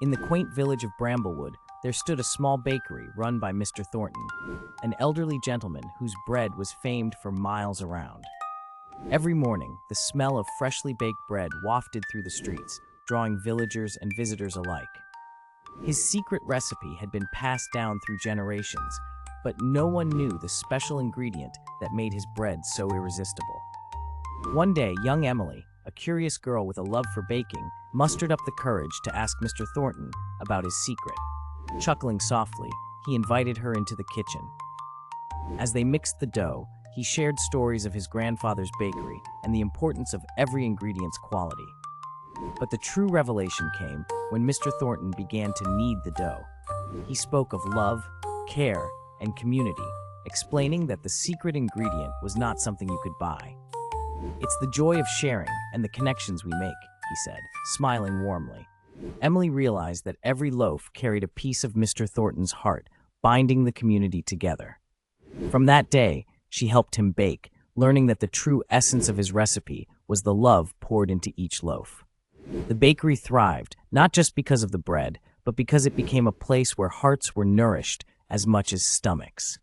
In the quaint village of Bramblewood, there stood a small bakery run by Mr. Thornton, an elderly gentleman whose bread was famed for miles around. Every morning, the smell of freshly baked bread wafted through the streets, drawing villagers and visitors alike. His secret recipe had been passed down through generations, but no one knew the special ingredient that made his bread so irresistible. One day, young Emily, a curious girl with a love for baking, mustered up the courage to ask Mr. Thornton about his secret. Chuckling softly, he invited her into the kitchen. As they mixed the dough, he shared stories of his grandfather's bakery and the importance of every ingredient's quality. But the true revelation came when Mr. Thornton began to knead the dough. He spoke of love, care, and community, explaining that the secret ingredient was not something you could buy. "It's the joy of sharing and the connections we make," he said, smiling warmly. Emily realized that every loaf carried a piece of Mr. Thornton's heart, binding the community together. From that day, she helped him bake, learning that the true essence of his recipe was the love poured into each loaf. The bakery thrived, not just because of the bread, but because it became a place where hearts were nourished as much as stomachs.